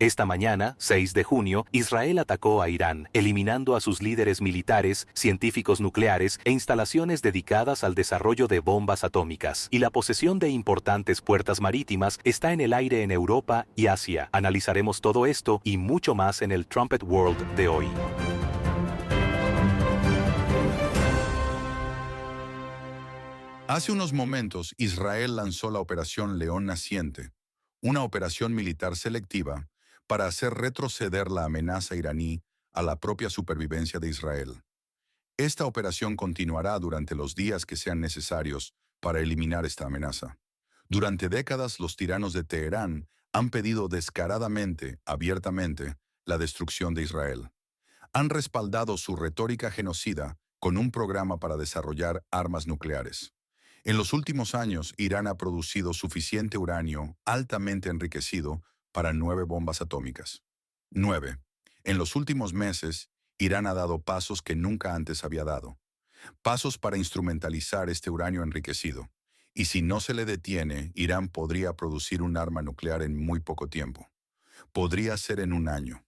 Esta mañana, 6 de junio, Israel atacó a Irán, eliminando a sus líderes militares, científicos nucleares e instalaciones dedicadas al desarrollo de bombas atómicas. Y la posesión de importantes puertas marítimas está en el aire en Europa y Asia. Analizaremos todo esto y mucho más en el Trumpet World de hoy. Hace unos momentos, Israel lanzó la Operación León Naciente, una operación militar selectiva para hacer retroceder la amenaza iraní a la propia supervivencia de Israel. Esta operación continuará durante los días que sean necesarios para eliminar esta amenaza. Durante décadas, los tiranos de Teherán han pedido descaradamente, abiertamente, la destrucción de Israel. Han respaldado su retórica genocida con un programa para desarrollar armas nucleares. En los últimos años, Irán ha producido suficiente uranio altamente enriquecido para 9 bombas atómicas. 9. En los últimos meses, Irán ha dado pasos que nunca antes había dado. Pasos para instrumentalizar este uranio enriquecido. Y si no se le detiene, Irán podría producir un arma nuclear en muy poco tiempo. Podría ser en un año.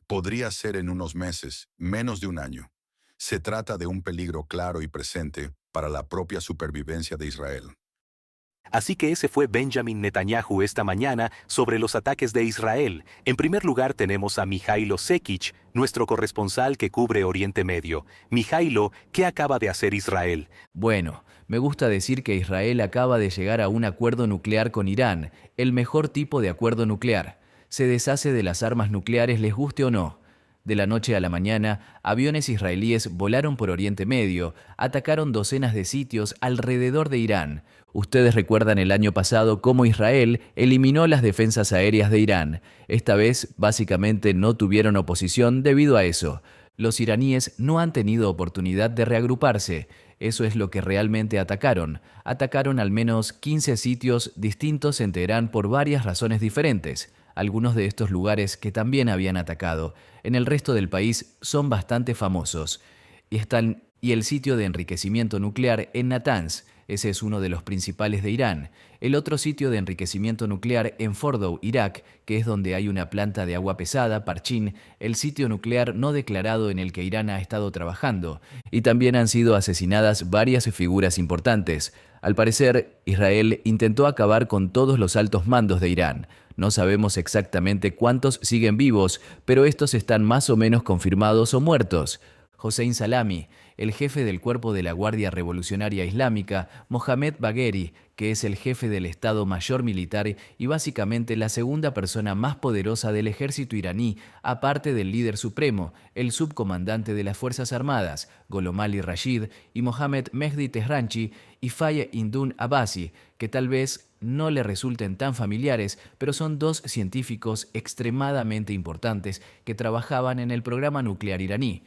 Podría ser en unos meses, menos de un año. Se trata de un peligro claro y presente para la propia supervivencia de Israel. Así que ese fue Benjamin Netanyahu esta mañana sobre los ataques de Israel. En primer lugar tenemos a Mijailo Sekic, nuestro corresponsal que cubre Oriente Medio. Mijailo, ¿qué acaba de hacer Israel? Bueno, me gusta decir que Israel acaba de llegar a un acuerdo nuclear con Irán, el mejor tipo de acuerdo nuclear. Se deshace de las armas nucleares, les guste o no. De la noche a la mañana, aviones israelíes volaron por Oriente Medio, atacaron docenas de sitios alrededor de Irán. Ustedes recuerdan el año pasado cómo Israel eliminó las defensas aéreas de Irán. Esta vez, básicamente, no tuvieron oposición debido a eso. Los iraníes no han tenido oportunidad de reagruparse. Eso es lo que realmente atacaron. Atacaron al menos 15 sitios distintos en Teherán por varias razones diferentes. Algunos de estos lugares que también habían atacado en el resto del país son bastante famosos. Y el sitio de enriquecimiento nuclear en Natanz, ese es uno de los principales de Irán. El otro sitio de enriquecimiento nuclear en Fordow, Irak, que es donde hay una planta de agua pesada, Parchin, el sitio nuclear no declarado en el que Irán ha estado trabajando. Y también han sido asesinadas varias figuras importantes. Al parecer, Israel intentó acabar con todos los altos mandos de Irán. No sabemos exactamente cuántos siguen vivos, pero estos están más o menos confirmados o muertos. Hossein Salami, el jefe del cuerpo de la Guardia Revolucionaria Islámica, Mohamed Bagheri, que es el jefe del Estado Mayor Militar y básicamente la segunda persona más poderosa del ejército iraní, aparte del líder supremo, el subcomandante de las Fuerzas Armadas, Gholom Ali Rashid, y Mohammad Mehdi Tehranchi y Faye Indun Abbasi, que tal vez no le resulten tan familiares, pero son 2 científicos extremadamente importantes que trabajaban en el programa nuclear iraní.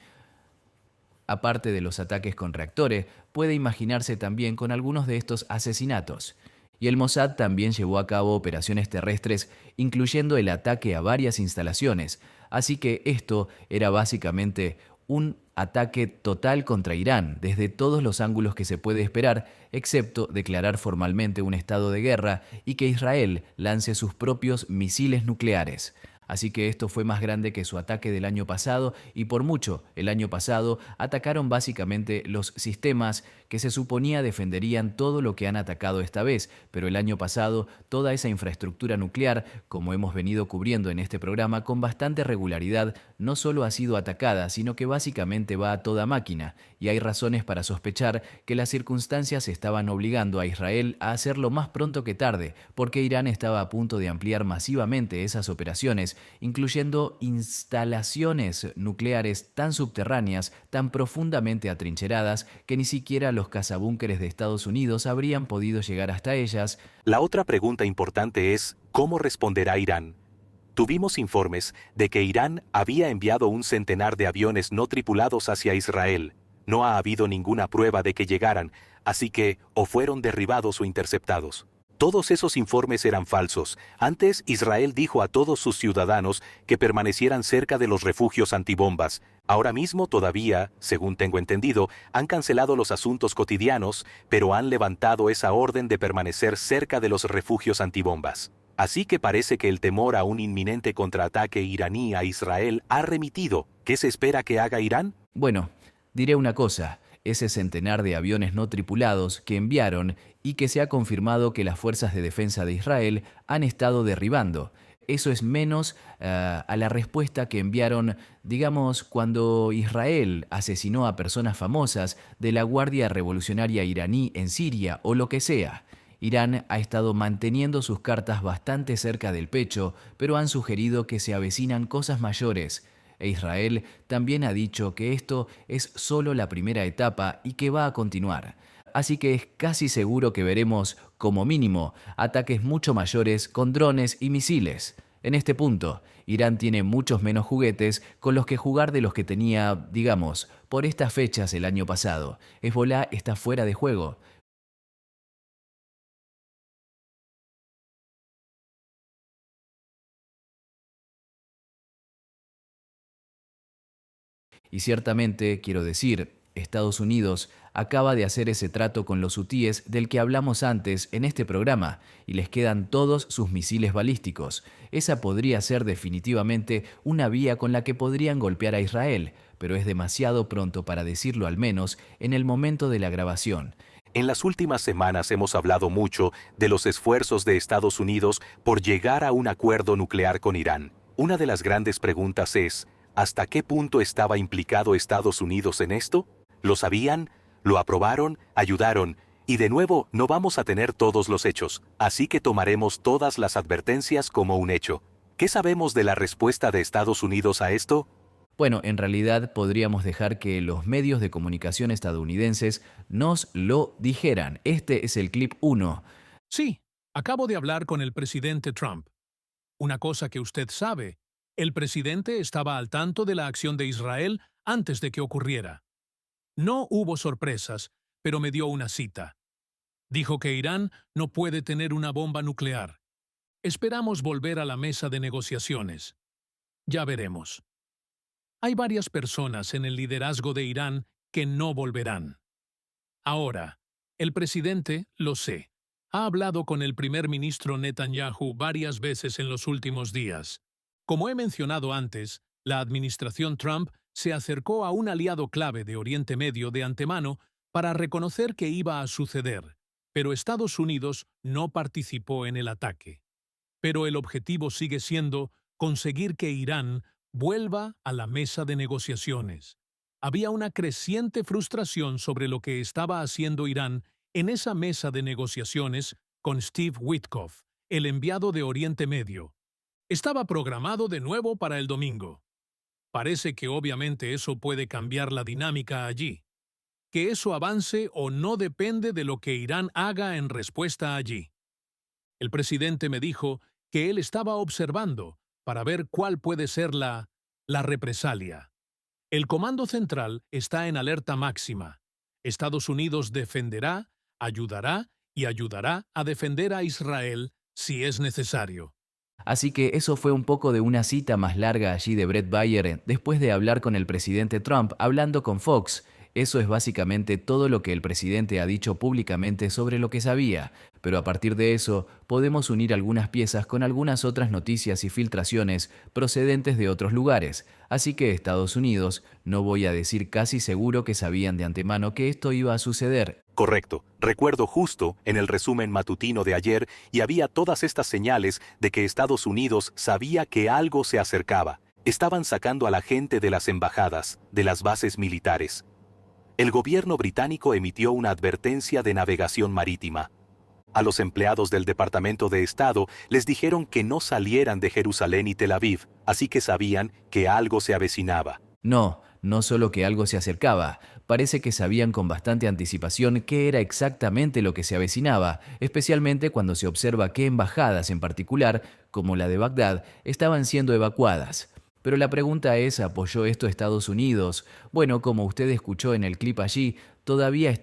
Aparte de los ataques con reactores, puede imaginarse también con algunos de estos asesinatos. Y el Mossad también llevó a cabo operaciones terrestres, incluyendo el ataque a varias instalaciones. Así que esto era básicamente un ataque total contra Irán, desde todos los ángulos que se puede esperar, excepto declarar formalmente un estado de guerra y que Israel lance sus propios misiles nucleares. Así que esto fue más grande que su ataque del año pasado y por mucho, el año pasado atacaron básicamente los sistemas que se suponía defenderían todo lo que han atacado esta vez, pero el año pasado toda esa infraestructura nuclear, como hemos venido cubriendo en este programa con bastante regularidad, no solo ha sido atacada, sino que básicamente va a toda máquina, y hay razones para sospechar que las circunstancias estaban obligando a Israel a hacerlo más pronto que tarde, porque Irán estaba a punto de ampliar masivamente esas operaciones, incluyendo instalaciones nucleares tan subterráneas, tan profundamente atrincheradas, que ni siquiera los cazabúnkeres de Estados Unidos habrían podido llegar hasta ellas. La otra pregunta importante es, ¿cómo responderá Irán? Tuvimos informes de que Irán había enviado un centenar de aviones no tripulados hacia Israel. No ha habido ninguna prueba de que llegaran, así que o fueron derribados o interceptados. Todos esos informes eran falsos. Antes, Israel dijo a todos sus ciudadanos que permanecieran cerca de los refugios antibombas. Ahora mismo todavía, según tengo entendido, han cancelado los asuntos cotidianos, pero han levantado esa orden de permanecer cerca de los refugios antibombas. Así que parece que el temor a un inminente contraataque iraní a Israel ha remitido. ¿Qué se espera que haga Irán? Bueno, diré una cosa. Ese centenar de aviones no tripulados que enviaron y que se ha confirmado que las fuerzas de defensa de Israel han estado derribando. Eso es menos a la respuesta que enviaron, digamos, cuando Israel asesinó a personas famosas de la Guardia Revolucionaria iraní en Siria o lo que sea. Irán ha estado manteniendo sus cartas bastante cerca del pecho, pero han sugerido que se avecinan cosas mayores. E Israel también ha dicho que esto es solo la primera etapa y que va a continuar. Así que es casi seguro que veremos, como mínimo, ataques mucho mayores con drones y misiles. En este punto, Irán tiene muchos menos juguetes con los que jugar de los que tenía, digamos, por estas fechas el año pasado. Hezbolá está fuera de juego. Y ciertamente, quiero decir, Estados Unidos acaba de hacer ese trato con los hutíes del que hablamos antes en este programa y les quedan todos sus misiles balísticos. Esa podría ser definitivamente una vía con la que podrían golpear a Israel, pero es demasiado pronto para decirlo al menos en el momento de la grabación. En las últimas semanas hemos hablado mucho de los esfuerzos de Estados Unidos por llegar a un acuerdo nuclear con Irán. Una de las grandes preguntas es, ¿hasta qué punto estaba implicado Estados Unidos en esto? ¿Lo sabían? ¿Lo aprobaron? ¿Ayudaron? Y de nuevo, no vamos a tener todos los hechos, así que tomaremos todas las advertencias como un hecho. ¿Qué sabemos de la respuesta de Estados Unidos a esto? Bueno, en realidad podríamos dejar que los medios de comunicación estadounidenses nos lo dijeran. Este es el clip 1. Sí, acabo de hablar con el presidente Trump. Una cosa que usted sabe, el presidente estaba al tanto de la acción de Israel antes de que ocurriera. No hubo sorpresas, pero me dio una cita. Dijo que Irán no puede tener una bomba nuclear. Esperamos volver a la mesa de negociaciones. Ya veremos. Hay varias personas en el liderazgo de Irán que no volverán. Ahora, el presidente, lo sé, ha hablado con el primer ministro Netanyahu varias veces en los últimos días. Como he mencionado antes, la administración Trump se acercó a un aliado clave de Oriente Medio de antemano para reconocer que iba a suceder, pero Estados Unidos no participó en el ataque. Pero el objetivo sigue siendo conseguir que Irán vuelva a la mesa de negociaciones. Había una creciente frustración sobre lo que estaba haciendo Irán en esa mesa de negociaciones con Steve Witkoff, el enviado de Oriente Medio. Estaba programado de nuevo para el domingo. Parece que obviamente eso puede cambiar la dinámica allí. Que eso avance o no depende de lo que Irán haga en respuesta allí. El presidente me dijo que él estaba observando para ver cuál puede ser la represalia. El Comando Central está en alerta máxima. Estados Unidos defenderá, ayudará y ayudará a defender a Israel si es necesario. Así que eso fue un poco de una cita más larga allí de Brett Baier después de hablar con el presidente Trump hablando con Fox. Eso es básicamente todo lo que el presidente ha dicho públicamente sobre lo que sabía, pero a partir de eso podemos unir algunas piezas con algunas otras noticias y filtraciones procedentes de otros lugares. Así que Estados Unidos, no voy a decir casi seguro que sabían de antemano que esto iba a suceder. Correcto. Recuerdo justo en el resumen matutino de ayer y había todas estas señales de que Estados Unidos sabía que algo se acercaba. Estaban sacando a la gente de las embajadas, de las bases militares. El gobierno británico emitió una advertencia de navegación marítima. A los empleados del Departamento de Estado les dijeron que no salieran de Jerusalén y Tel Aviv, así que sabían que algo se avecinaba. No solo que algo se acercaba, parece que sabían con bastante anticipación qué era exactamente lo que se avecinaba, especialmente cuando se observa qué embajadas en particular, como la de Bagdad, estaban siendo evacuadas. Pero la pregunta es, ¿apoyó esto Estados Unidos? Bueno, como usted escuchó en el clip allí, todavía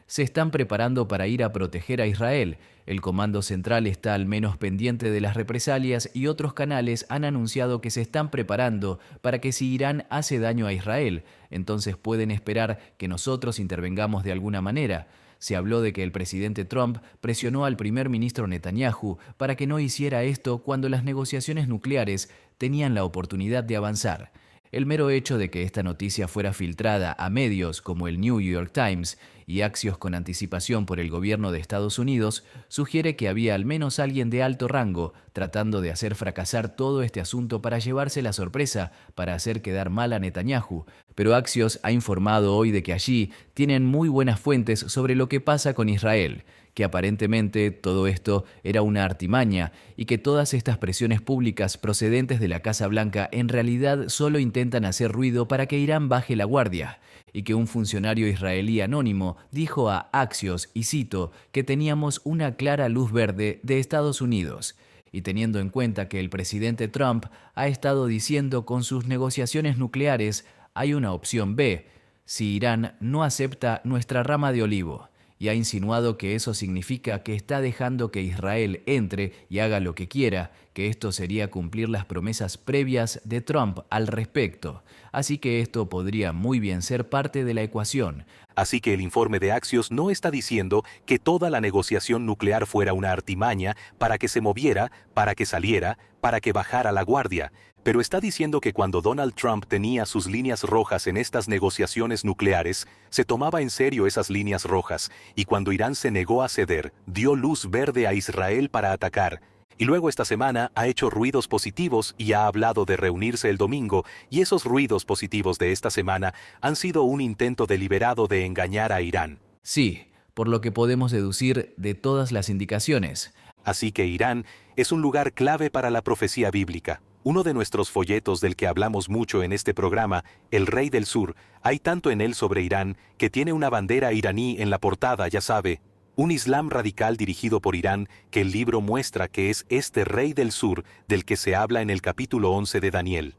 se están preparando para ir a proteger a Israel. El Comando Central está al menos pendiente de las represalias y otros canales han anunciado que se están preparando para que si Irán hace daño a Israel, entonces pueden esperar que nosotros intervengamos de alguna manera. Se habló de que el presidente Trump presionó al primer ministro Netanyahu para que no hiciera esto cuando las negociaciones nucleares tenían la oportunidad de avanzar. El mero hecho de que esta noticia fuera filtrada a medios como el New York Times y Axios con anticipación por el gobierno de Estados Unidos sugiere que había al menos alguien de alto rango tratando de hacer fracasar todo este asunto para llevarse la sorpresa para hacer quedar mal a Netanyahu. Pero Axios ha informado hoy de que allí tienen muy buenas fuentes sobre lo que pasa con Israel, que aparentemente todo esto era una artimaña y que todas estas presiones públicas procedentes de la Casa Blanca en realidad solo intentan hacer ruido para que Irán baje la guardia, y que un funcionario israelí anónimo dijo a Axios, y cito, que teníamos una clara luz verde de Estados Unidos. Y teniendo en cuenta que el presidente Trump ha estado diciendo con sus negociaciones nucleares hay una opción B, si Irán no acepta nuestra rama de olivo, y ha insinuado que eso significa que está dejando que Israel entre y haga lo que quiera, que esto sería cumplir las promesas previas de Trump al respecto. Así que esto podría muy bien ser parte de la ecuación. Así que el informe de Axios no está diciendo que toda la negociación nuclear fuera una artimaña para que se moviera, para que saliera, para que bajara la guardia, pero está diciendo que cuando Donald Trump tenía sus líneas rojas en estas negociaciones nucleares, se tomaba en serio esas líneas rojas, y cuando Irán se negó a ceder, dio luz verde a Israel para atacar. Y luego esta semana ha hecho ruidos positivos y ha hablado de reunirse el domingo, y esos ruidos positivos de esta semana han sido un intento deliberado de engañar a Irán. Sí, por lo que podemos deducir de todas las indicaciones. Así que Irán es un lugar clave para la profecía bíblica. Uno de nuestros folletos del que hablamos mucho en este programa, El Rey del Sur, hay tanto en él sobre Irán que tiene una bandera iraní en la portada, ya sabe, un Islam radical dirigido por Irán que el libro muestra que es este Rey del Sur del que se habla en el capítulo 11 de Daniel.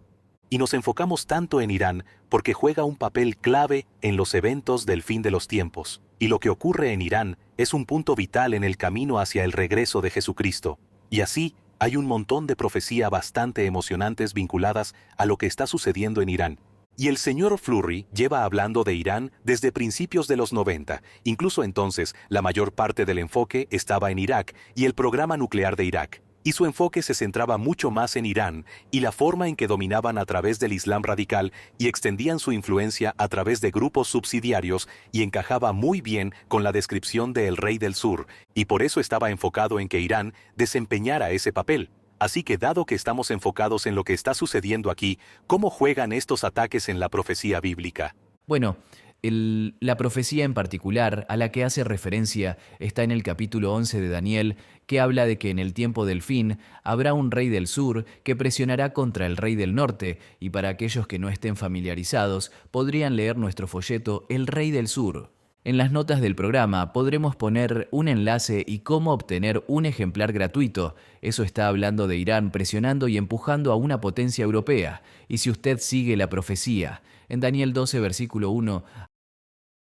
Y nos enfocamos tanto en Irán porque juega un papel clave en los eventos del fin de los tiempos. Y lo que ocurre en Irán es un punto vital en el camino hacia el regreso de Jesucristo. Y así, hay un montón de profecía bastante emocionantes vinculadas a lo que está sucediendo en Irán. Y el señor Flurry lleva hablando de Irán desde principios de los 90. Incluso entonces, la mayor parte del enfoque estaba en Irak y el programa nuclear de Irak. Y su enfoque se centraba mucho más en Irán y la forma en que dominaban a través del Islam radical y extendían su influencia a través de grupos subsidiarios y encajaba muy bien con la descripción de El Rey del Sur, y por eso estaba enfocado en que Irán desempeñara ese papel. Así que dado que estamos enfocados en lo que está sucediendo aquí, ¿cómo juegan estos ataques en la profecía bíblica? Bueno, la profecía en particular a la que hace referencia está en el capítulo 11 de Daniel, que habla de que en el tiempo del fin habrá un rey del sur que presionará contra el rey del norte, y para aquellos que no estén familiarizados, podrían leer nuestro folleto El Rey del Sur. En las notas del programa podremos poner un enlace y cómo obtener un ejemplar gratuito. Eso está hablando de Irán presionando y empujando a una potencia europea. Y si usted sigue la profecía, en Daniel 12, versículo 1,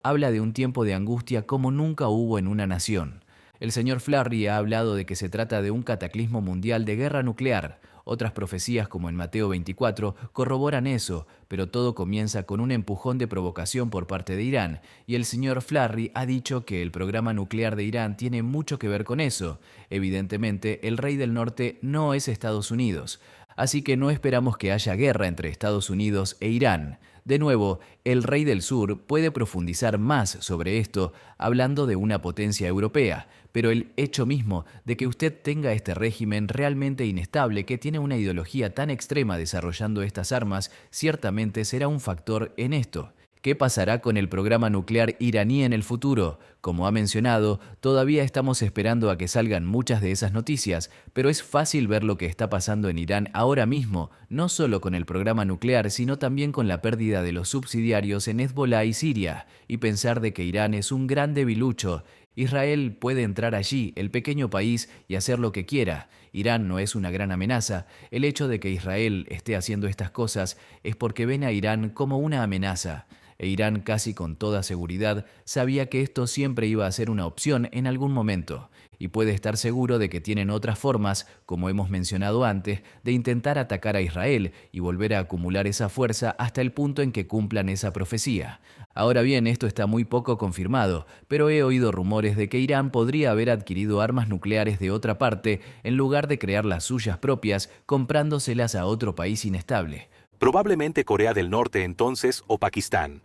habla de un tiempo de angustia como nunca hubo en una nación. El señor Flurry ha hablado de que se trata de un cataclismo mundial de guerra nuclear. Otras profecías, como en Mateo 24, corroboran eso, pero todo comienza con un empujón de provocación por parte de Irán, y el señor Flurry ha dicho que el programa nuclear de Irán tiene mucho que ver con eso. Evidentemente, el rey del norte no es Estados Unidos, así que no esperamos que haya guerra entre Estados Unidos e Irán. De nuevo, el rey del sur puede profundizar más sobre esto hablando de una potencia europea, pero el hecho mismo de que usted tenga este régimen realmente inestable que tiene una ideología tan extrema desarrollando estas armas ciertamente será un factor en esto. ¿Qué pasará con el programa nuclear iraní en el futuro? Como ha mencionado, todavía estamos esperando a que salgan muchas de esas noticias, pero es fácil ver lo que está pasando en Irán ahora mismo, no solo con el programa nuclear, sino también con la pérdida de los subsidiarios en Hezbollah y Siria, y pensar de que Irán es un gran debilucho. Israel puede entrar allí, el pequeño país, y hacer lo que quiera. Irán no es una gran amenaza. El hecho de que Israel esté haciendo estas cosas es porque ven a Irán como una amenaza. e Irán casi con toda seguridad sabía que esto siempre iba a ser una opción en algún momento, y puede estar seguro de que tienen otras formas, como hemos mencionado antes, de intentar atacar a Israel y volver a acumular esa fuerza hasta el punto en que cumplan esa profecía. Ahora bien, esto está muy poco confirmado, pero he oído rumores de que Irán podría haber adquirido armas nucleares de otra parte en lugar de crear las suyas propias comprándoselas a otro país inestable. Probablemente Corea del Norte entonces o Pakistán.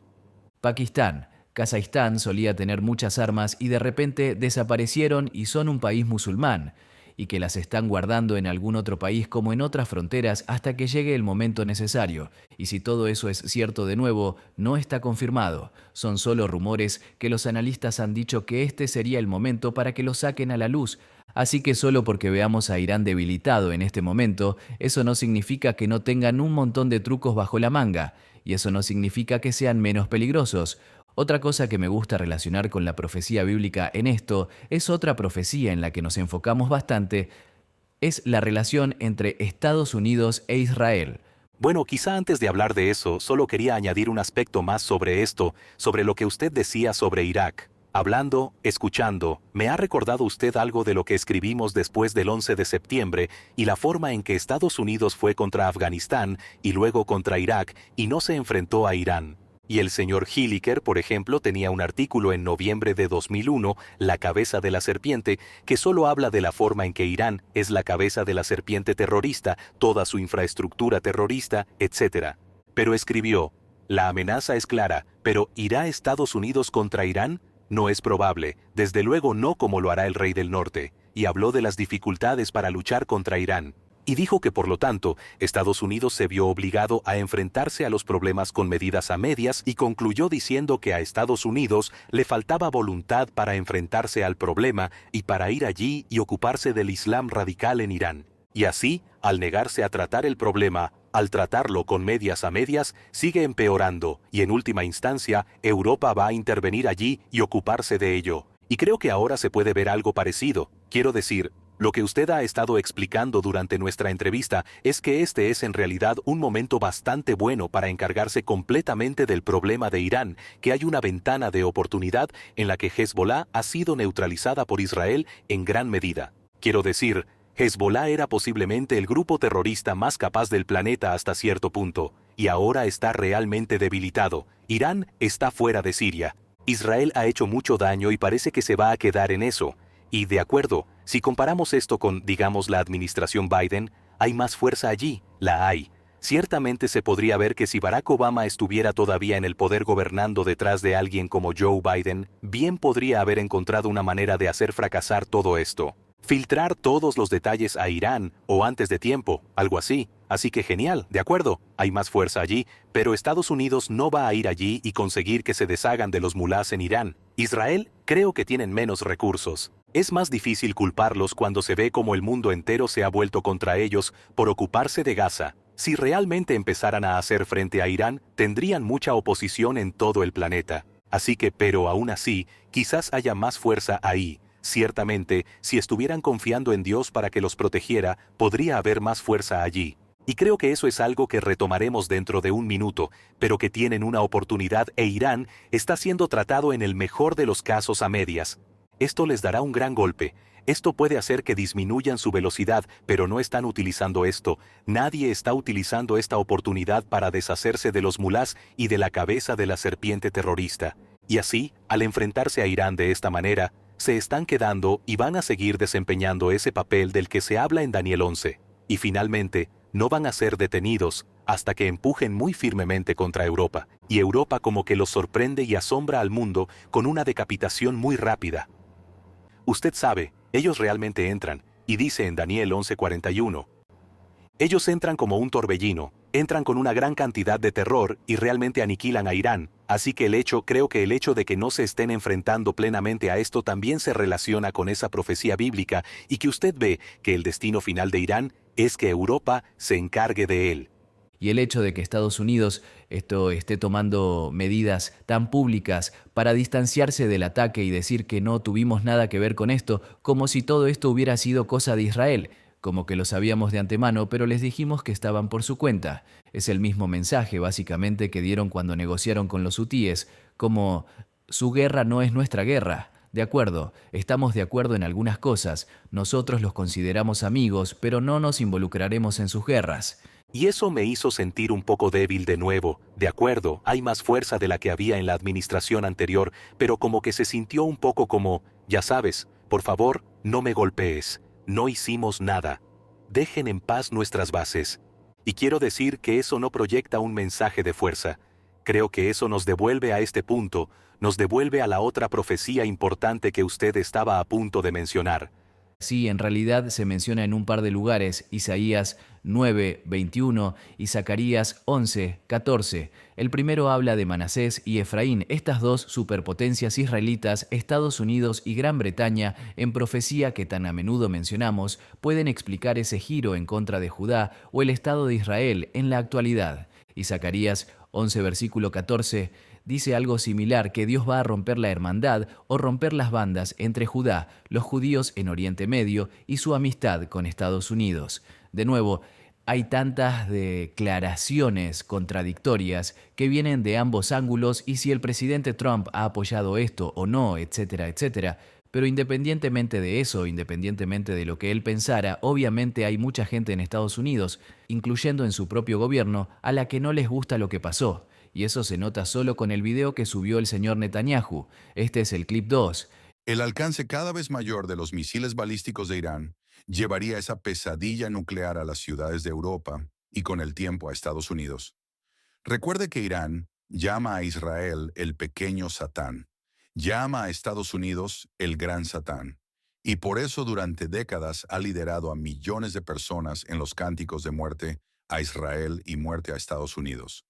Pakistán. Kazajistán solía tener muchas armas y de repente desaparecieron y son un país musulmán, y que las están guardando en algún otro país como en otras fronteras hasta que llegue el momento necesario. Y si todo eso es cierto de nuevo, no está confirmado. Son solo rumores que los analistas han dicho que este sería el momento para que lo saquen a la luz. Así que solo porque veamos a Irán debilitado en este momento, eso no significa que no tengan un montón de trucos bajo la manga, y eso no significa que sean menos peligrosos. Otra cosa que me gusta relacionar con la profecía bíblica en esto es otra profecía en la que nos enfocamos bastante, es la relación entre Estados Unidos e Israel. Bueno, quizá antes de hablar de eso, solo quería añadir un aspecto más sobre esto, sobre lo que usted decía sobre Irak. Hablando, escuchando, ¿me ha recordado usted algo de lo que escribimos después del 11 de septiembre y la forma en que Estados Unidos fue contra Afganistán y luego contra Irak y no se enfrentó a Irán? Y el señor Hilliker, por ejemplo, tenía un artículo en noviembre de 2001, La cabeza de la serpiente, que solo habla de la forma en que Irán es la cabeza de la serpiente terrorista, toda su infraestructura terrorista, etc. Pero escribió, la amenaza es clara, pero ¿irá Estados Unidos contra Irán? No es probable, desde luego no como lo hará el rey del norte, y habló de las dificultades para luchar contra Irán. Y dijo que por lo tanto, Estados Unidos se vio obligado a enfrentarse a los problemas con medidas a medias y concluyó diciendo que a Estados Unidos le faltaba voluntad para enfrentarse al problema y para ir allí y ocuparse del Islam radical en Irán. Y así, al negarse a tratar el problema, al tratarlo con medias a medias, sigue empeorando y en última instancia, Europa va a intervenir allí y ocuparse de ello. Y creo que ahora se puede ver algo parecido. Quiero decir, lo que usted ha estado explicando durante nuestra entrevista es que este es en realidad un momento bastante bueno para encargarse completamente del problema de Irán, que hay una ventana de oportunidad en la que Hezbollah ha sido neutralizada por Israel en gran medida. Quiero decir, Hezbollah era posiblemente el grupo terrorista más capaz del planeta hasta cierto punto, y ahora está realmente debilitado. Irán está fuera de Siria. Israel ha hecho mucho daño y parece que se va a quedar en eso. Y de acuerdo, si comparamos esto con, digamos, la administración Biden, hay más fuerza allí, la hay. Ciertamente se podría ver que si Barack Obama estuviera todavía en el poder gobernando detrás de alguien como Joe Biden, bien podría haber encontrado una manera de hacer fracasar todo esto. Filtrar todos los detalles a Irán, o antes de tiempo, algo así. Así que genial, de acuerdo, hay más fuerza allí, pero Estados Unidos no va a ir allí y conseguir que se deshagan de los mulás en Irán. Israel, creo que tienen menos recursos. Es más difícil culparlos cuando se ve como el mundo entero se ha vuelto contra ellos por ocuparse de Gaza. Si realmente empezaran a hacer frente a Irán, tendrían mucha oposición en todo el planeta. Así que, pero aún así, quizás haya más fuerza ahí. Ciertamente, si estuvieran confiando en Dios para que los protegiera, podría haber más fuerza allí. Y creo que eso es algo que retomaremos dentro de un minuto, pero que tienen una oportunidad e Irán está siendo tratado en el mejor de los casos a medias. Esto les dará un gran golpe. Esto puede hacer que disminuyan su velocidad, pero no están utilizando esto. Nadie está utilizando esta oportunidad para deshacerse de los mulás y de la cabeza de la serpiente terrorista. Y así, al enfrentarse a Irán de esta manera, se están quedando y van a seguir desempeñando ese papel del que se habla en Daniel 11. Y finalmente, no van a ser detenidos hasta que empujen muy firmemente contra Europa. Y Europa como que los sorprende y asombra al mundo con una decapitación muy rápida. Usted sabe, ellos realmente entran, y dice en Daniel 11:41, ellos entran como un torbellino, entran con una gran cantidad de terror y realmente aniquilan a Irán. Así que creo que el hecho de que no se estén enfrentando plenamente a esto también se relaciona con esa profecía bíblica y que usted ve que el destino final de Irán es que Europa se encargue de él. Y el hecho de que Estados Unidos esté tomando medidas tan públicas para distanciarse del ataque y decir que no tuvimos nada que ver con esto, como si todo esto hubiera sido cosa de Israel. como que lo sabíamos de antemano, pero les dijimos que estaban por su cuenta. Es el mismo mensaje, básicamente, que dieron cuando negociaron con los hutíes, como su guerra no es nuestra guerra. De acuerdo, estamos de acuerdo en algunas cosas, nosotros los consideramos amigos, pero no nos involucraremos en sus guerras. Y eso me hizo sentir un poco débil de nuevo. De acuerdo, hay más fuerza de la que había en la administración anterior, pero como que se sintió un poco como, ya sabes, por favor, no me golpees. No hicimos nada. Dejen en paz nuestras bases. Y quiero decir que eso no proyecta un mensaje de fuerza. Creo que eso nos devuelve a este punto, nos devuelve a la otra profecía importante que usted estaba a punto de mencionar. Sí, en realidad se menciona en un par de lugares, Isaías 9, 21 y Zacarías 11, 14. El primero habla de Manasés y Efraín, estas dos superpotencias israelitas, Estados Unidos y Gran Bretaña, en profecía que tan a menudo mencionamos, pueden explicar ese giro en contra de Judá o el Estado de Israel en la actualidad. Y Zacarías 11, versículo 14, dice algo similar, que Dios va a romper la hermandad o romper las bandas entre Judá, los judíos en Oriente Medio y su amistad con Estados Unidos. De nuevo, hay tantas declaraciones contradictorias que vienen de ambos ángulos y si el presidente Trump ha apoyado esto o no, etcétera, etcétera. Pero independientemente de eso, independientemente de lo que él pensara, obviamente hay mucha gente en Estados Unidos, incluyendo en su propio gobierno, a la que no les gusta lo que pasó. Y eso se nota solo con el video que subió el señor Netanyahu. Este es el clip 2. El alcance cada vez mayor de los misiles balísticos de Irán llevaría esa pesadilla nuclear a las ciudades de Europa y con el tiempo a Estados Unidos. Recuerde que Irán llama a Israel el pequeño Satán, llama a Estados Unidos el gran Satán, y por eso durante décadas ha liderado a millones de personas en los cánticos de muerte a Israel y muerte a Estados Unidos.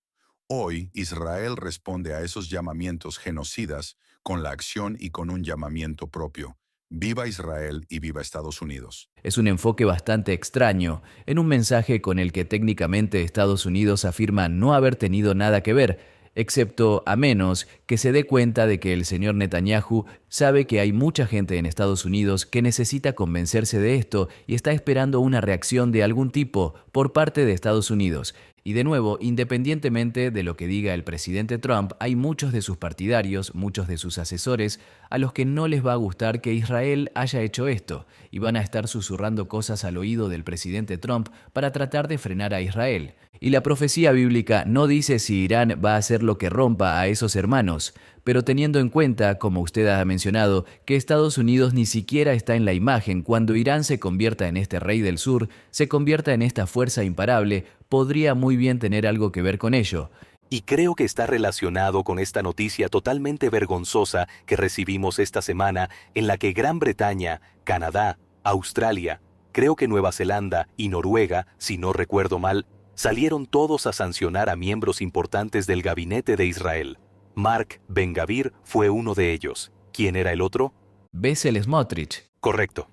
Hoy, Israel responde a esos llamamientos genocidas con la acción y con un llamamiento propio. Viva Israel y viva Estados Unidos. Es un enfoque bastante extraño, en un mensaje con el que técnicamente Estados Unidos afirma no haber tenido nada que ver, excepto a menos que se dé cuenta de que el señor Netanyahu sabe que hay mucha gente en Estados Unidos que necesita convencerse de esto y está esperando una reacción de algún tipo por parte de Estados Unidos. Y de nuevo, independientemente de lo que diga el presidente Trump, hay muchos de sus partidarios, muchos de sus asesores, a los que no les va a gustar que Israel haya hecho esto, y van a estar susurrando cosas al oído del presidente Trump para tratar de frenar a Israel. Y la profecía bíblica no dice si Irán va a hacer lo que rompa a esos hermanos, pero teniendo en cuenta, como usted ha mencionado, que Estados Unidos ni siquiera está en la imagen, cuando Irán se convierta en este rey del sur, se convierta en esta fuerza imparable, podría muy bien tener algo que ver con ello. Y creo que está relacionado con esta noticia totalmente vergonzosa que recibimos esta semana, en la que Gran Bretaña, Canadá, Australia, creo que Nueva Zelanda y Noruega, si no recuerdo mal, salieron todos a sancionar a miembros importantes del gabinete de Israel. Mark Ben-Gavir fue uno de ellos. ¿Quién era el otro? Bezalel Smotrich. Correcto.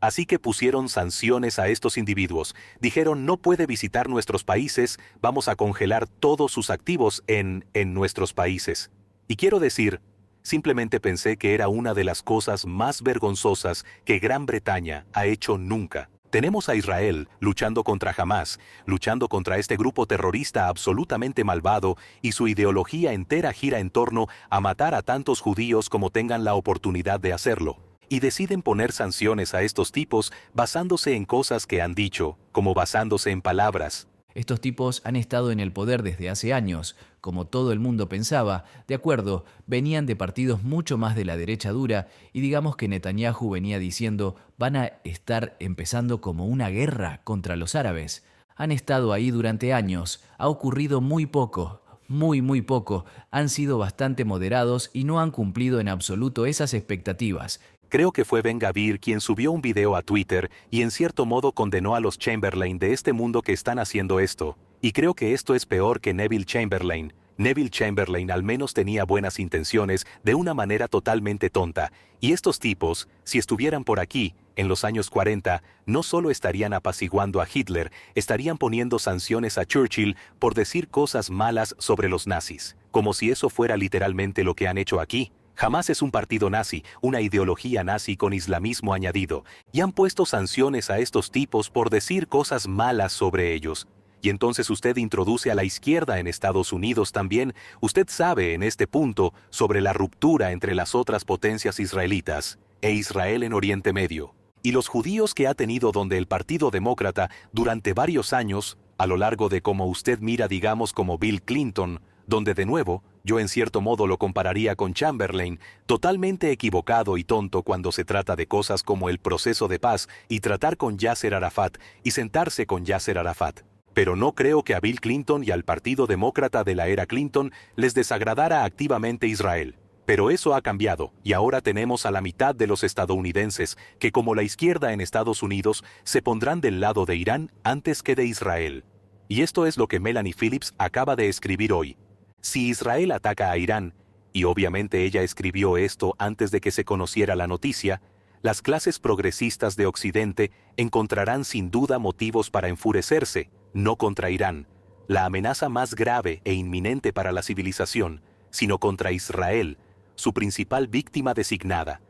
Así que pusieron sanciones a estos individuos. Dijeron, no puede visitar nuestros países, vamos a congelar todos sus activos en nuestros países. Y quiero decir, simplemente pensé que era una de las cosas más vergonzosas que Gran Bretaña ha hecho nunca. Tenemos a Israel luchando contra Hamás, luchando contra este grupo terrorista absolutamente malvado, y su ideología entera gira en torno a matar a tantos judíos como tengan la oportunidad de hacerlo. Y deciden poner sanciones a estos tipos basándose en cosas que han dicho, como basándose en palabras. Estos tipos han estado en el poder desde hace años, como todo el mundo pensaba. De acuerdo, venían de partidos mucho más de la derecha dura y digamos que Netanyahu venía diciendo van a estar empezando como una guerra contra los árabes. Han estado ahí durante años, ha ocurrido muy poco, muy poco. Han sido bastante moderados y no han cumplido en absoluto esas expectativas. Creo que fue Ben-Gavir quien subió un video a Twitter y en cierto modo condenó a los Chamberlain de este mundo que están haciendo esto. Y creo que esto es peor que Neville Chamberlain. Neville Chamberlain al menos tenía buenas intenciones de una manera totalmente tonta. Y estos tipos, si estuvieran por aquí, en los años 40, no solo estarían apaciguando a Hitler, estarían poniendo sanciones a Churchill por decir cosas malas sobre los nazis. Como si eso fuera literalmente lo que han hecho aquí. Hamás es un partido nazi, una ideología nazi con islamismo añadido, y han puesto sanciones a estos tipos por decir cosas malas sobre ellos. Y entonces usted introduce a la izquierda en Estados Unidos también. Usted sabe en este punto sobre la ruptura entre las otras potencias israelitas e Israel en Oriente Medio. Y los judíos que ha tenido donde el Partido Demócrata durante varios años, a lo largo de como usted mira digamos como Bill Clinton, donde de nuevo, yo en cierto modo lo compararía con Chamberlain, totalmente equivocado y tonto cuando se trata de cosas como el proceso de paz y tratar con Yasser Arafat y sentarse con Yasser Arafat. Pero no creo que a Bill Clinton y al Partido Demócrata de la era Clinton les desagradara activamente Israel. Pero eso ha cambiado, y ahora tenemos a la mitad de los estadounidenses que, como la izquierda en Estados Unidos, se pondrán del lado de Irán antes que de Israel. Y esto es lo que Melanie Phillips acaba de escribir hoy. Si Israel ataca a Irán, y obviamente ella escribió esto antes de que se conociera la noticia, las clases progresistas de Occidente encontrarán sin duda motivos para enfurecerse, no contra Irán, la amenaza más grave e inminente para la civilización, sino contra Israel, su principal víctima designada.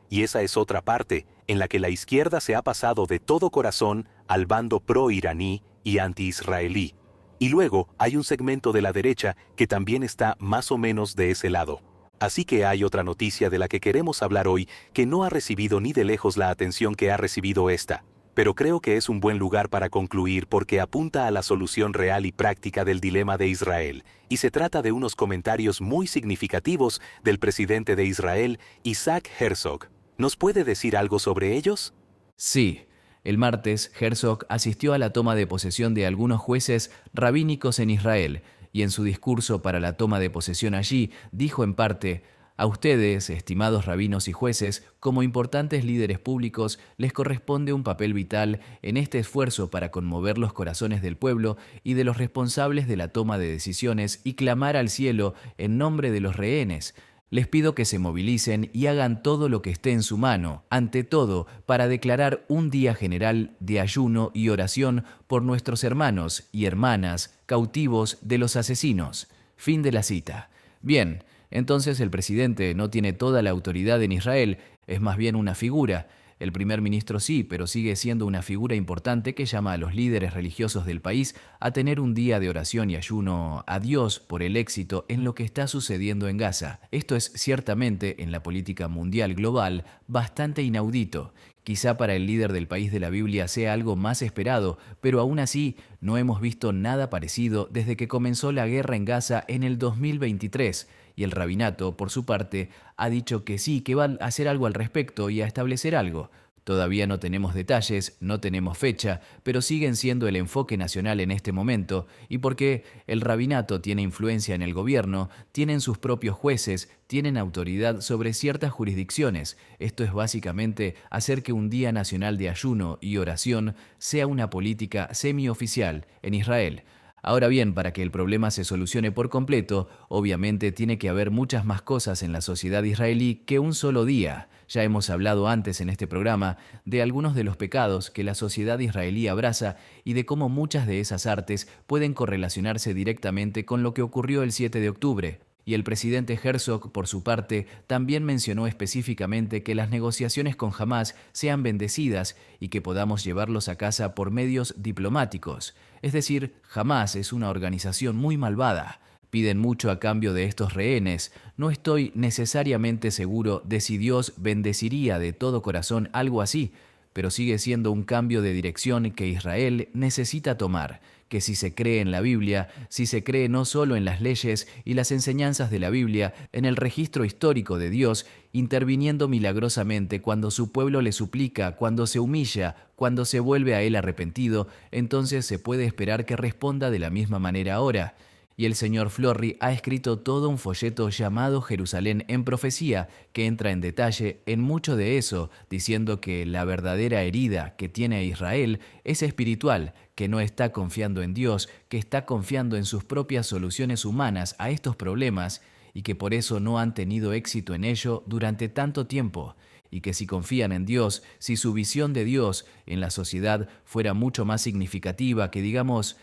Y esa es otra parte en la que la izquierda se ha pasado de todo corazón al bando pro-iraní y anti-israelí. Y luego hay un segmento de la derecha que también está más o menos de ese lado. Así que hay otra noticia de la que queremos hablar hoy que no ha recibido ni de lejos la atención que ha recibido esta. Pero creo que es un buen lugar para concluir porque apunta a la solución real y práctica del dilema de Israel. Y se trata de unos comentarios muy significativos del presidente de Israel, Isaac Herzog. ¿Nos puede decir algo sobre ellos? Sí. El martes, Herzog asistió a la toma de posesión de algunos jueces rabínicos en Israel, y en su discurso para la toma de posesión allí, dijo en parte: «A ustedes, estimados rabinos y jueces, como importantes líderes públicos, les corresponde un papel vital en este esfuerzo para conmover los corazones del pueblo y de los responsables de la toma de decisiones y clamar al cielo en nombre de los rehenes. Les pido que se movilicen y hagan todo lo que esté en su mano, ante todo, para declarar un día general de ayuno y oración por nuestros hermanos y hermanas cautivos de los asesinos». Fin de la cita. Bien, entonces el presidente no tiene toda la autoridad en Israel, es más bien una figura. El primer ministro sí, pero sigue siendo una figura importante que llama a los líderes religiosos del país a tener un día de oración y ayuno a Dios por el éxito en lo que está sucediendo en Gaza. Esto es ciertamente, en la política mundial global, bastante inaudito. Quizá para el líder del país de la Biblia sea algo más esperado, pero aún así no hemos visto nada parecido desde que comenzó la guerra en Gaza en el 2023. Y el rabinato, por su parte, ha dicho que sí, que va a hacer algo al respecto y a establecer algo. Todavía no tenemos detalles, no tenemos fecha, pero siguen siendo el enfoque nacional en este momento, y porque el rabinato tiene influencia en el gobierno, tienen sus propios jueces, tienen autoridad sobre ciertas jurisdicciones. Esto es básicamente hacer que un día nacional de ayuno y oración sea una política semioficial en Israel. Ahora bien, para que el problema se solucione por completo, obviamente tiene que haber muchas más cosas en la sociedad israelí que un solo día. Ya hemos hablado antes en este programa de algunos de los pecados que la sociedad israelí abraza y de cómo muchas de esas artes pueden correlacionarse directamente con lo que ocurrió el 7 de octubre. Y el presidente Herzog, por su parte, también mencionó específicamente que las negociaciones con Hamás sean bendecidas y que podamos llevarlos a casa por medios diplomáticos. Es decir, Hamás es una organización muy malvada. Piden mucho a cambio de estos rehenes. No estoy necesariamente seguro de si Dios bendeciría de todo corazón algo así, pero sigue siendo un cambio de dirección que Israel necesita tomar. Que si se cree en la Biblia, si se cree no solo en las leyes y las enseñanzas de la Biblia, en el registro histórico de Dios, interviniendo milagrosamente cuando su pueblo le suplica, cuando se humilla, cuando se vuelve a él arrepentido, entonces se puede esperar que responda de la misma manera ahora. Y el señor Florry ha escrito todo un folleto llamado Jerusalén en profecía, que entra en detalle en mucho de eso, diciendo que la verdadera herida que tiene Israel es espiritual, que no está confiando en Dios, que está confiando en sus propias soluciones humanas a estos problemas y que por eso no han tenido éxito en ello durante tanto tiempo. Y que si confían en Dios, si su visión de Dios en la sociedad fuera mucho más significativa que, digamos,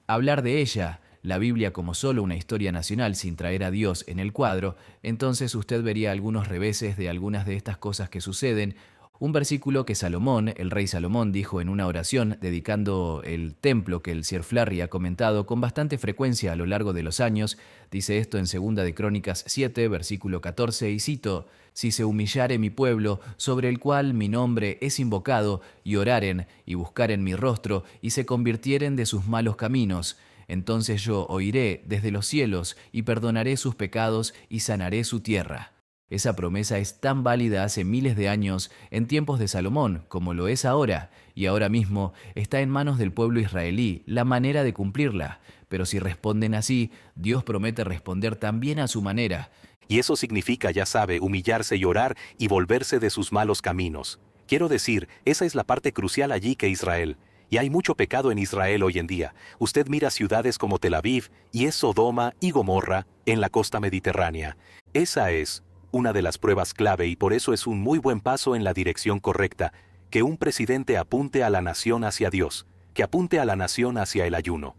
hablar de ella, la Biblia como solo una historia nacional sin traer a Dios en el cuadro, entonces usted vería algunos reveses de algunas de estas cosas que suceden. Un versículo que Salomón, el rey Salomón, dijo en una oración dedicando el templo que el Sir Flurry ha comentado con bastante frecuencia a lo largo de los años, dice esto en 2 de Crónicas 7, versículo 14, y cito: «Si se humillare mi pueblo, sobre el cual mi nombre es invocado, y oraren, y buscaren mi rostro, y se convirtieren de sus malos caminos, entonces yo oiré desde los cielos, y perdonaré sus pecados, y sanaré su tierra». Esa promesa es tan válida hace miles de años, en tiempos de Salomón, como lo es ahora, y ahora mismo está en manos del pueblo israelí la manera de cumplirla. Pero si responden así, Dios promete responder también a su manera. Y eso significa, ya sabe, humillarse y orar y volverse de sus malos caminos. Quiero decir, esa es la parte crucial allí que Israel. Y hay mucho pecado en Israel hoy en día. Usted mira ciudades como Tel Aviv y es Sodoma y Gomorra en la costa mediterránea. Esa es una de las pruebas clave, y por eso es un muy buen paso en la dirección correcta, que un presidente apunte a la nación hacia Dios, que apunte a la nación hacia el ayuno.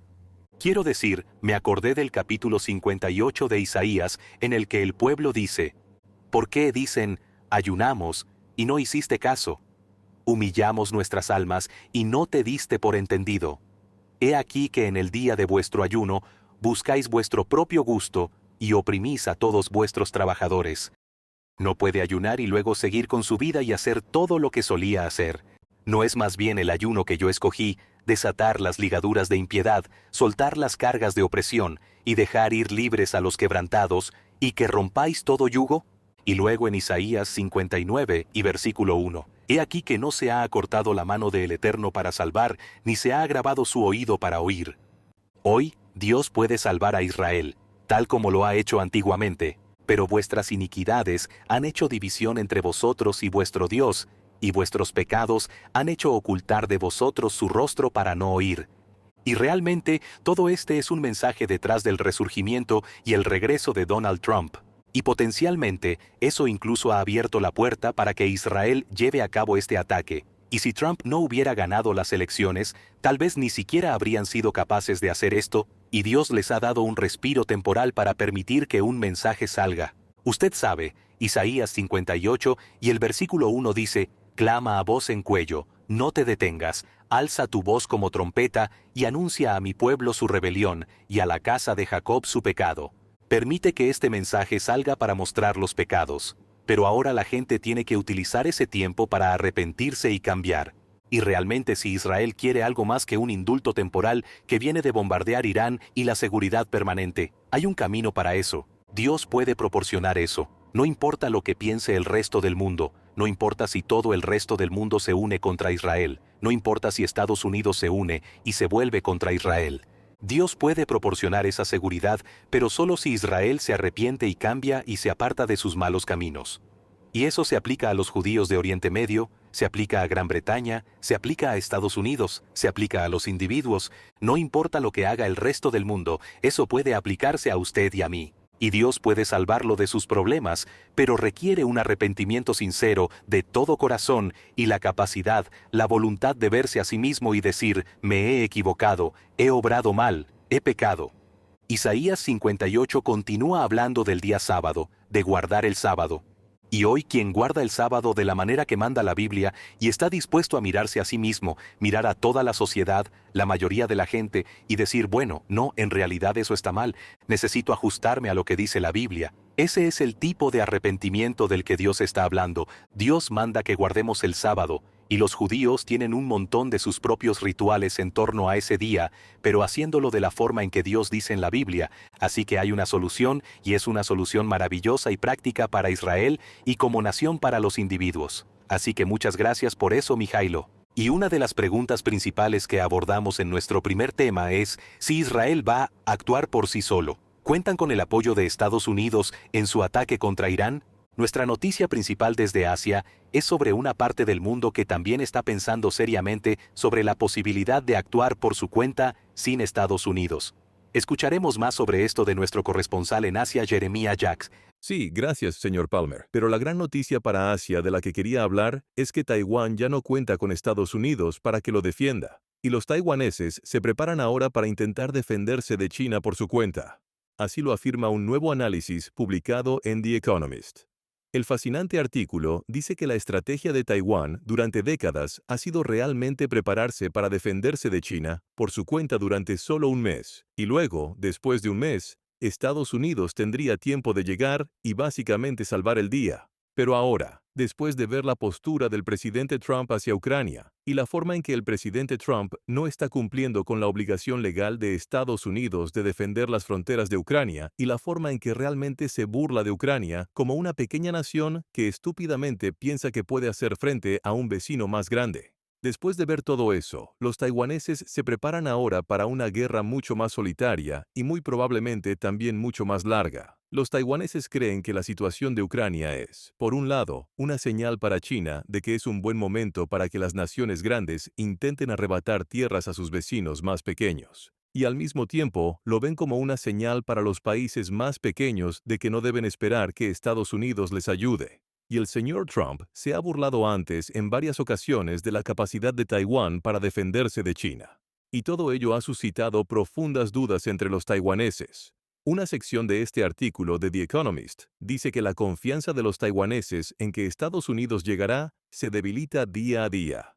Quiero decir, me acordé del capítulo 58 de Isaías, en el que el pueblo dice: ¿por qué dicen, ayunamos, y no hiciste caso? Humillamos nuestras almas, y no te diste por entendido. He aquí que en el día de vuestro ayuno buscáis vuestro propio gusto, y oprimís a todos vuestros trabajadores. No puede ayunar y luego seguir con su vida y hacer todo lo que solía hacer. ¿No es más bien el ayuno que yo escogí, desatar las ligaduras de impiedad, soltar las cargas de opresión y dejar ir libres a los quebrantados, y que rompáis todo yugo? Y luego en Isaías 59 y versículo 1, he aquí que no se ha acortado la mano del Eterno para salvar, ni se ha agravado su oído para oír. Hoy Dios puede salvar a Israel, tal como lo ha hecho antiguamente, pero vuestras iniquidades han hecho división entre vosotros y vuestro Dios, y vuestros pecados han hecho ocultar de vosotros su rostro para no oír. Y realmente todo este es un mensaje detrás del resurgimiento y el regreso de Donald Trump. Y potencialmente eso incluso ha abierto la puerta para que Israel lleve a cabo este ataque. Y si Trump no hubiera ganado las elecciones, tal vez ni siquiera habrían sido capaces de hacer esto, y Dios les ha dado un respiro temporal para permitir que un mensaje salga. Usted sabe, Isaías 58 y el versículo 1 dice: «Clama a voz en cuello, no te detengas, alza tu voz como trompeta y anuncia a mi pueblo su rebelión y a la casa de Jacob su pecado». Permite que este mensaje salga para mostrar los pecados. Pero ahora la gente tiene que utilizar ese tiempo para arrepentirse y cambiar. Y realmente si Israel quiere algo más que un indulto temporal que viene de bombardear Irán y la seguridad permanente, hay un camino para eso. Dios puede proporcionar eso. No importa lo que piense el resto del mundo, no importa si todo el resto del mundo se une contra Israel, no importa si Estados Unidos se une y se vuelve contra Israel. Dios puede proporcionar esa seguridad, pero solo si Israel se arrepiente y cambia y se aparta de sus malos caminos. Y eso se aplica a los judíos de Oriente Medio, se aplica a Gran Bretaña, se aplica a Estados Unidos, se aplica a los individuos. No importa lo que haga el resto del mundo, eso puede aplicarse a usted y a mí. Y Dios puede salvarlo de sus problemas, pero requiere un arrepentimiento sincero de todo corazón y la capacidad, la voluntad de verse a sí mismo y decir: me he equivocado, he obrado mal, he pecado. Isaías 58 continúa hablando del día sábado, de guardar el sábado. Y hoy quien guarda el sábado de la manera que manda la Biblia y está dispuesto a mirarse a sí mismo, mirar a toda la sociedad, la mayoría de la gente, y decir: bueno, no, en realidad eso está mal, necesito ajustarme a lo que dice la Biblia. Ese es el tipo de arrepentimiento del que Dios está hablando. Dios manda que guardemos el sábado, y los judíos tienen un montón de sus propios rituales en torno a ese día, pero haciéndolo de la forma en que Dios dice en la Biblia. Así que hay una solución, y es una solución maravillosa y práctica para Israel y como nación para los individuos. Así que muchas gracias por eso, Mijailo. Y una de las preguntas principales que abordamos en nuestro primer tema es si Israel va a actuar por sí solo. ¿Cuentan con el apoyo de Estados Unidos en su ataque contra Irán? Nuestra noticia principal desde Asia es sobre una parte del mundo que también está pensando seriamente sobre la posibilidad de actuar por su cuenta sin Estados Unidos. Escucharemos más sobre esto de nuestro corresponsal en Asia, Jeremiah Jax. Sí, gracias, señor Palmer. Pero la gran noticia para Asia de la que quería hablar es que Taiwán ya no cuenta con Estados Unidos para que lo defienda. y los taiwaneses se preparan ahora para intentar defenderse de China por su cuenta. Así lo afirma un nuevo análisis publicado en The Economist. El fascinante artículo dice que la estrategia de Taiwán durante décadas ha sido realmente prepararse para defenderse de China por su cuenta durante solo un mes, y luego, después de un mes, Estados Unidos tendría tiempo de llegar y básicamente salvar el día. Pero ahora, después de ver la postura del presidente Trump hacia Ucrania y la forma en que el presidente Trump no está cumpliendo con la obligación legal de Estados Unidos de defender las fronteras de Ucrania y la forma en que realmente se burla de Ucrania como una pequeña nación que estúpidamente piensa que puede hacer frente a un vecino más grande. Después de ver todo eso, los taiwaneses se preparan ahora para una guerra mucho más solitaria y muy probablemente también mucho más larga. Los taiwaneses creen que la situación de Ucrania es, por un lado, una señal para China de que es un buen momento para que las naciones grandes intenten arrebatar tierras a sus vecinos más pequeños. Y al mismo tiempo, lo ven como una señal para los países más pequeños de que no deben esperar que Estados Unidos les ayude. Y el señor Trump se ha burlado antes en varias ocasiones de la capacidad de Taiwán para defenderse de China. Y todo ello ha suscitado profundas dudas entre los taiwaneses. Una sección de este artículo de The Economist dice que la confianza de los taiwaneses en que Estados Unidos llegará se debilita día a día.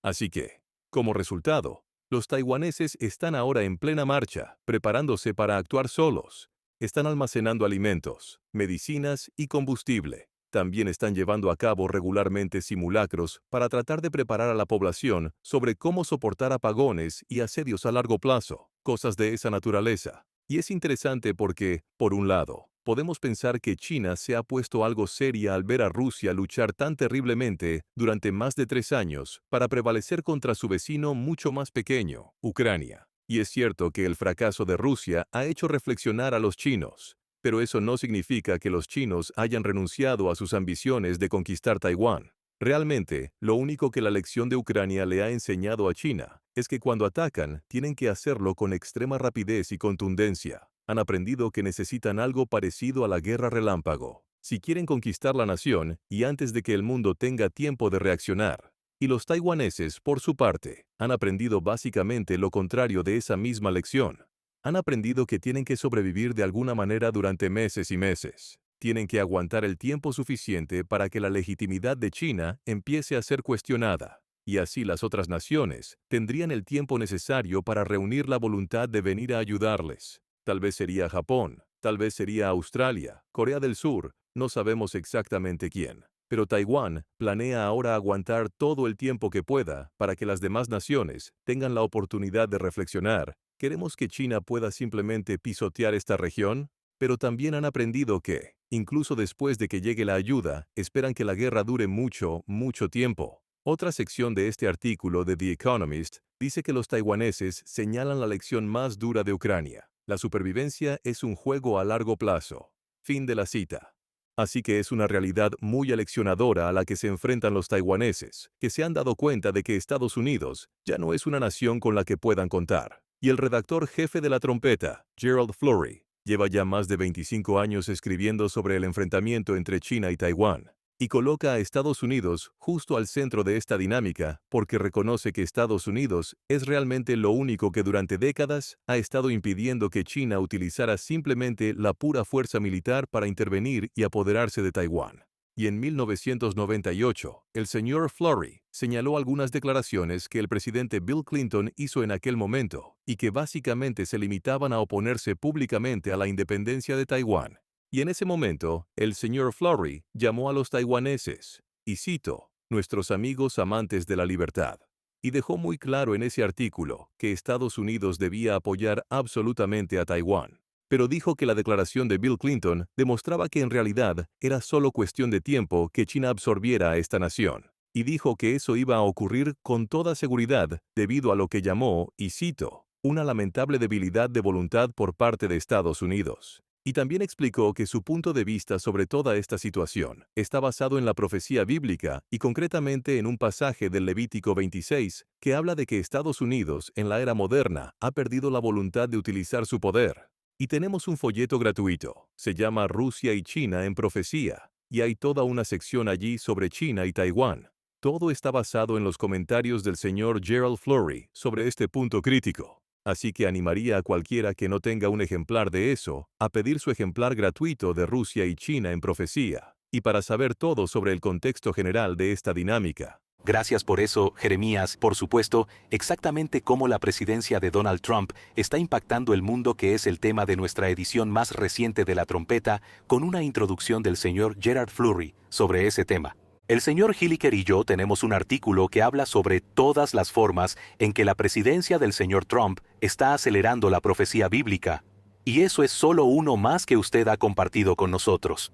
Así que, como resultado, los taiwaneses están ahora en plena marcha, preparándose para actuar solos. Están almacenando alimentos, medicinas y combustible. También están llevando a cabo regularmente simulacros para tratar de preparar a la población sobre cómo soportar apagones y asedios a largo plazo, cosas de esa naturaleza. Y es interesante porque, por un lado, podemos pensar que China se ha puesto algo seria al ver a Rusia luchar tan terriblemente durante más de 3 años para prevalecer contra su vecino mucho más pequeño, Ucrania. Y es cierto que el fracaso de Rusia ha hecho reflexionar a los chinos. Pero eso no significa que los chinos hayan renunciado a sus ambiciones de conquistar Taiwán. Realmente, lo único que la lección de Ucrania le ha enseñado a China es que cuando atacan, tienen que hacerlo con extrema rapidez y contundencia. Han aprendido que necesitan algo parecido a la guerra relámpago, si quieren conquistar la nación y antes de que el mundo tenga tiempo de reaccionar. Y los taiwaneses, por su parte, han aprendido básicamente lo contrario de esa misma lección. Han aprendido que tienen que sobrevivir de alguna manera durante meses y meses. Tienen que aguantar el tiempo suficiente para que la legitimidad de China empiece a ser cuestionada, y así las otras naciones tendrían el tiempo necesario para reunir la voluntad de venir a ayudarles. Tal vez sería Japón, tal vez sería Australia, Corea del Sur, no sabemos exactamente quién. Pero Taiwán planea ahora aguantar todo el tiempo que pueda para que las demás naciones tengan la oportunidad de reflexionar. ¿Queremos que China pueda simplemente pisotear esta región? Pero también han aprendido que, incluso después de que llegue la ayuda, esperan que la guerra dure mucho, mucho tiempo. Otra sección de este artículo de The Economist dice que los taiwaneses señalan la lección más dura de Ucrania. La supervivencia es un juego a largo plazo. Fin de la cita. Así que es una realidad muy aleccionadora a la que se enfrentan los taiwaneses, que se han dado cuenta de que Estados Unidos ya no es una nación con la que puedan contar. Y el redactor jefe de La Trompeta, Gerald Flurry, lleva ya más de 25 años escribiendo sobre el enfrentamiento entre China y Taiwán, y coloca a Estados Unidos justo al centro de esta dinámica porque reconoce que Estados Unidos es realmente lo único que durante décadas ha estado impidiendo que China utilizara simplemente la pura fuerza militar para intervenir y apoderarse de Taiwán. Y en 1998, el señor Flurry señaló algunas declaraciones que el presidente Bill Clinton hizo en aquel momento y que básicamente se limitaban a oponerse públicamente a la independencia de Taiwán. Y en ese momento, el señor Flurry llamó a los taiwaneses, y cito, nuestros amigos amantes de la libertad. Y dejó muy claro en ese artículo que Estados Unidos debía apoyar absolutamente a Taiwán. Pero dijo que la declaración de Bill Clinton demostraba que en realidad era solo cuestión de tiempo que China absorbiera a esta nación. Y dijo que eso iba a ocurrir con toda seguridad debido a lo que llamó, y cito, una lamentable debilidad de voluntad por parte de Estados Unidos. Y también explicó que su punto de vista sobre toda esta situación está basado en la profecía bíblica y concretamente en un pasaje del Levítico 26 que habla de que Estados Unidos en la era moderna ha perdido la voluntad de utilizar su poder. Y tenemos un folleto gratuito, se llama Rusia y China en profecía, y hay toda una sección allí sobre China y Taiwán. todo está basado en los comentarios del señor Gerald Flurry sobre este punto crítico. Así que animaría a cualquiera que no tenga un ejemplar de eso a pedir su ejemplar gratuito de Rusia y China en profecía, y para saber todo sobre el contexto general de esta dinámica. Gracias por eso, Jeremías. Por supuesto, exactamente cómo la presidencia de Donald Trump está impactando el mundo, que es el tema de nuestra edición más reciente de La Trompeta, con una introducción del señor Gerald Flurry sobre ese tema. El señor Hilliker y yo tenemos un artículo que habla sobre todas las formas en que la presidencia del señor Trump está acelerando la profecía bíblica. Y eso es solo uno más que usted ha compartido con nosotros.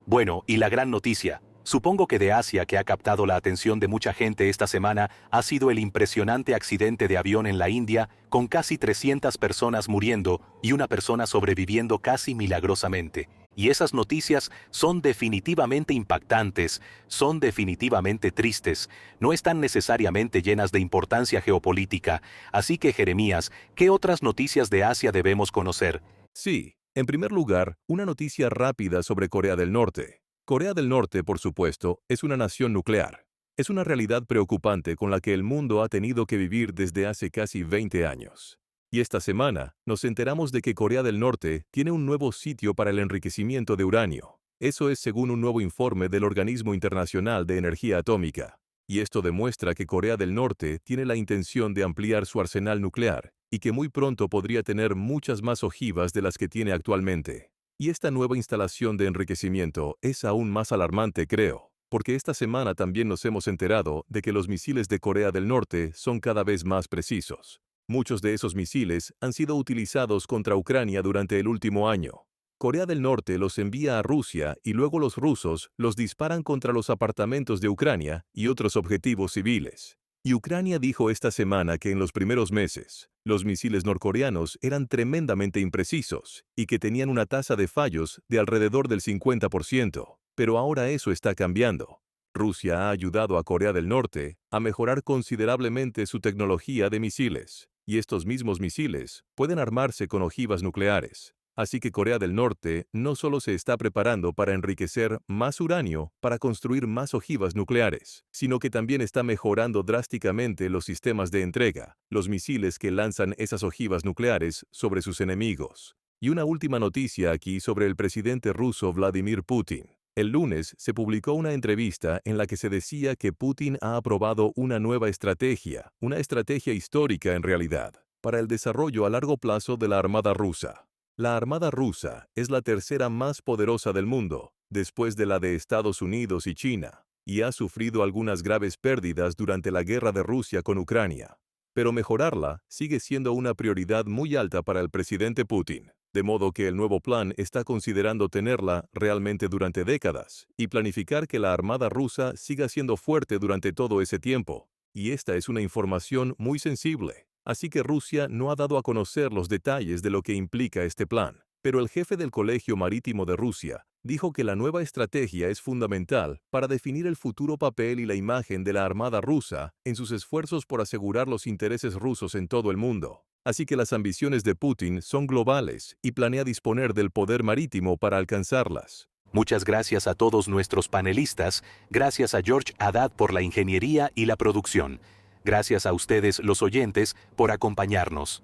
Bueno, y la gran noticia. Supongo que de Asia, que ha captado la atención de mucha gente esta semana, ha sido el impresionante accidente de avión en la India, con casi 300 personas muriendo y una persona sobreviviendo casi milagrosamente. Y esas noticias son definitivamente impactantes, son definitivamente tristes, no están necesariamente llenas de importancia geopolítica. Así que, Jeremías, ¿qué otras noticias de Asia debemos conocer? Sí, en primer lugar, una noticia rápida sobre Corea del Norte. Corea del Norte, por supuesto, es una nación nuclear. Es una realidad preocupante con la que el mundo ha tenido que vivir desde hace casi 20 años. Y esta semana nos enteramos de que Corea del Norte tiene un nuevo sitio para el enriquecimiento de uranio. Eso es según un nuevo informe del Organismo Internacional de Energía Atómica. Y esto demuestra que Corea del Norte tiene la intención de ampliar su arsenal nuclear y que muy pronto podría tener muchas más ojivas de las que tiene actualmente. Y esta nueva instalación de enriquecimiento es aún más alarmante, creo, porque esta semana también nos hemos enterado de que los misiles de Corea del Norte son cada vez más precisos. Muchos de esos misiles han sido utilizados contra Ucrania durante el último año. Corea del Norte los envía a Rusia y luego los rusos los disparan contra los apartamentos de Ucrania y otros objetivos civiles. Y Ucrania dijo esta semana que en los primeros meses, los misiles norcoreanos eran tremendamente imprecisos y que tenían una tasa de fallos de alrededor del 50%, pero ahora eso está cambiando. Rusia ha ayudado a Corea del Norte a mejorar considerablemente su tecnología de misiles, y estos mismos misiles pueden armarse con ojivas nucleares. Así que Corea del Norte no solo se está preparando para enriquecer más uranio para construir más ojivas nucleares, sino que también está mejorando drásticamente los sistemas de entrega, los misiles que lanzan esas ojivas nucleares sobre sus enemigos. Y una última noticia aquí sobre el presidente ruso Vladimir Putin. El lunes se publicó una entrevista en la que se decía que Putin ha aprobado una nueva estrategia, una estrategia histórica en realidad, para el desarrollo a largo plazo de la Armada rusa. La Armada rusa es la tercera más poderosa del mundo, después de la de Estados Unidos y China, y ha sufrido algunas graves pérdidas durante la guerra de Rusia con Ucrania. Pero mejorarla sigue siendo una prioridad muy alta para el presidente Putin, de modo que el nuevo plan está considerando tenerla realmente durante décadas y planificar que la Armada rusa siga siendo fuerte durante todo ese tiempo. Y esta es una información muy sensible. Así que Rusia no ha dado a conocer los detalles de lo que implica este plan. Pero el jefe del Colegio Marítimo de Rusia dijo que la nueva estrategia es fundamental para definir el futuro papel y la imagen de la Armada rusa en sus esfuerzos por asegurar los intereses rusos en todo el mundo. Así que las ambiciones de Putin son globales y planea disponer del poder marítimo para alcanzarlas. Muchas gracias a todos nuestros panelistas, gracias a George Haddad por la ingeniería y la producción. Gracias a ustedes, los oyentes, por acompañarnos.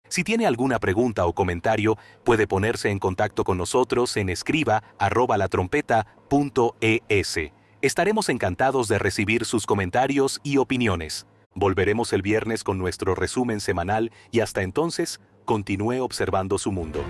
Si tiene alguna pregunta o comentario, puede ponerse en contacto con nosotros en escriba@latrompeta.es. Estaremos encantados de recibir sus comentarios y opiniones. Volveremos el viernes con nuestro resumen semanal y hasta entonces, continúe observando su mundo.